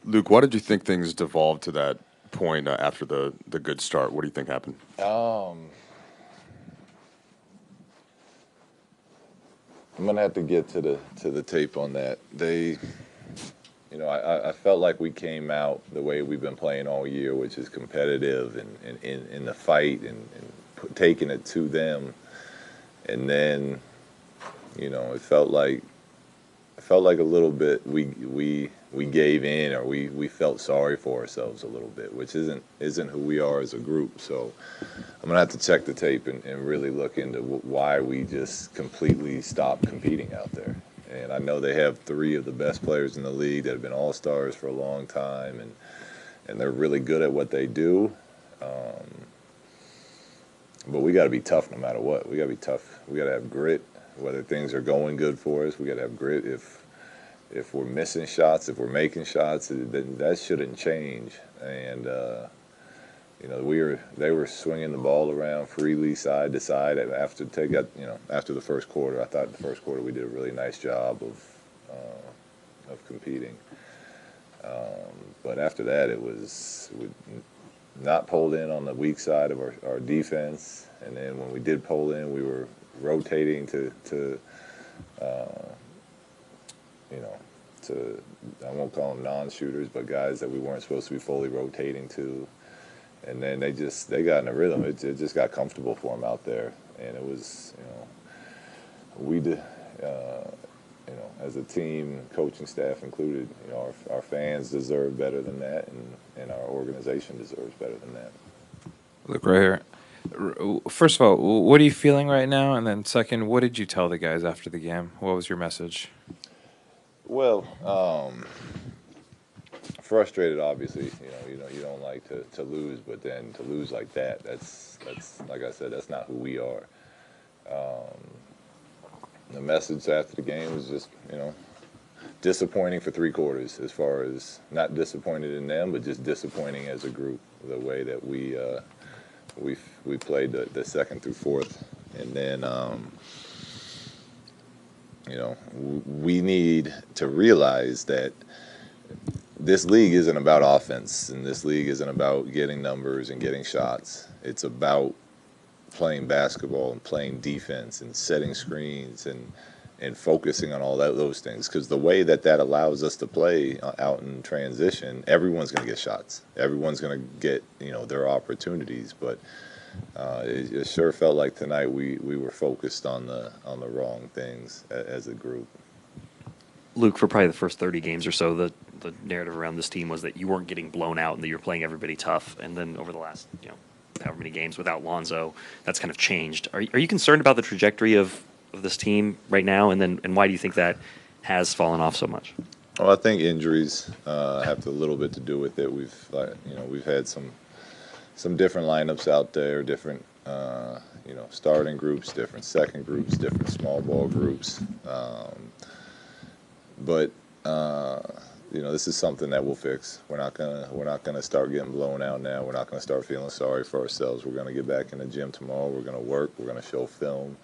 Luke, why did you think things devolved to that point after the good start? What do you think happened? Um, I'm gonna have to get to the tape on that. I felt like we came out the way we've been playing all year, which is competitive and in the fight and taking it to them. And then, it felt like a little bit we gave in, or we felt sorry for ourselves a little bit, which isn't who we are as a group. So I'm gonna have to check the tape and really look into why we just completely stopped competing out there. And I know they have three of the best players in the league that have been all stars for a long time, and they're really good at what they do. Um, but we got to be tough no matter what. We got to be tough. We got to have grit, whether things are going good for us. We got to have grit. If we're missing shots, if we're making shots, then that shouldn't change. And they were swinging the ball around freely side to side after the first quarter. I thought the first quarter we did a really nice job of competing. But after that, it was we not pulled in on the weak side of our defense, and then when we did pull in, we were rotating to uh, you know to I won't call them non-shooters, but guys that we weren't supposed to be fully rotating to. And then they got in a rhythm. It just got comfortable for them out there, and it was we did as a team, coaching staff included, our fans deserve better than that, and our organization deserves better than that. Look right here. First of all, what are you feeling right now? And then second, what did you tell the guys after the game? What was your message? Well, frustrated, obviously. You don't like to lose, but then to lose like that's like I said, that's not who we are. Um, the message after the game was just disappointing for three quarters, as far as not disappointed in them, but just disappointing as a group. The way that we played the second through fourth, and then we need to realize that this league isn't about offense, and this league isn't about getting numbers and getting shots. It's about playing basketball and playing defense and setting screens and focusing on all those things. Because the way that allows us to play out in transition, everyone's going to get shots. Everyone's going to get their opportunities. But it sure felt like tonight we were focused on the wrong things as a group. Luke, for probably the first 30 games or so, the narrative around this team was that you weren't getting blown out and that you were playing everybody tough. And then over the last, however many games without Lonzo, that's kind of changed. Are you concerned about the trajectory of this team right now? And why do you think that has fallen off so much? Well, I think injuries have a little bit to do with it. We've had some different lineups out there, different starting groups, different second groups, different small ball groups. But this is something that we'll fix. We're not gonna start getting blown out now. We're not gonna start feeling sorry for ourselves. We're gonna get back in the gym tomorrow. We're gonna work. We're gonna show film,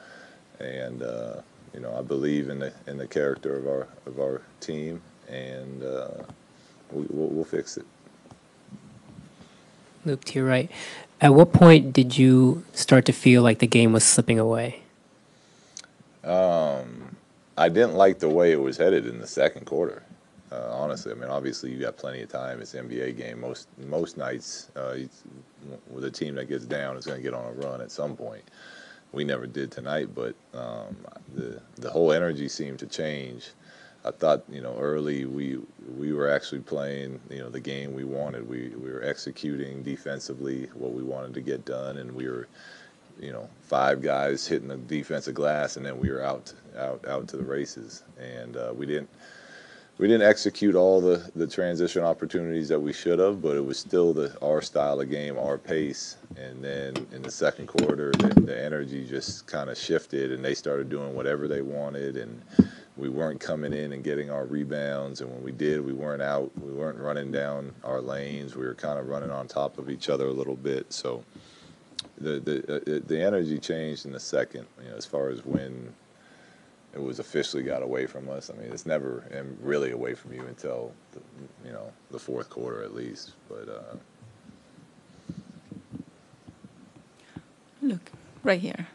and I believe in the character of our team, and we'll fix it. Luke, to your right. At what point did you start to feel like the game was slipping away? I didn't like the way it was headed in the second quarter. Honestly, I mean, obviously you got plenty of time. It's an NBA game. Most nights, with a team that gets down is going to get on a run at some point. We never did tonight, but the whole energy seemed to change. I thought, early we were actually playing, the game we wanted. We were executing defensively what we wanted to get done, and we were, five guys hitting the defensive glass, and then we were out to the races. And we didn't execute all the transition opportunities that we should have, but it was still our style of game, our pace. And then in the second quarter, the energy just kind of shifted, and they started doing whatever they wanted, and we weren't coming in and getting our rebounds. And when we did, we weren't running down our lanes. We were kind of running on top of each other a little bit. So the energy changed in the second, as far as when it was officially got away from us. I mean, it's never really away from you until the fourth quarter at least. But Look, right here.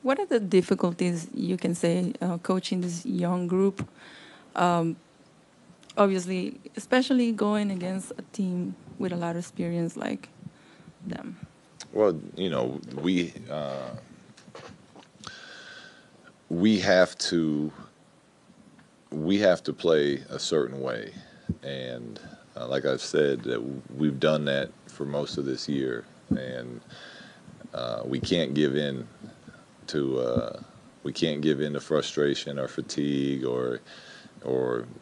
What are the difficulties you can say coaching this young group? Obviously, especially going against a team with a lot of experience like them. well, we have to play a certain way, and like I've said, that we've done that for most of this year, and we can't give in to frustration or fatigue or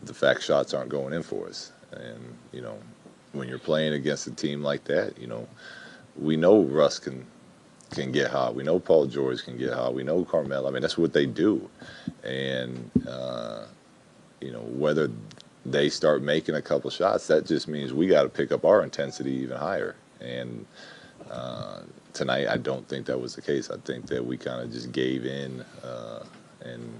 the fact shots aren't going in for us. And when you're playing against a team like that, we know Russ can get hot. We know Paul George can get hot. We know Carmelo. I mean, that's what they do. And whether they start making a couple shots, that just means we got to pick up our intensity even higher. And tonight, I don't think that was the case. I think that we kind of just gave in, and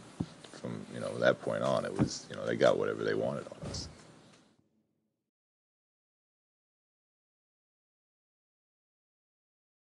from that point on, it was they got whatever they wanted on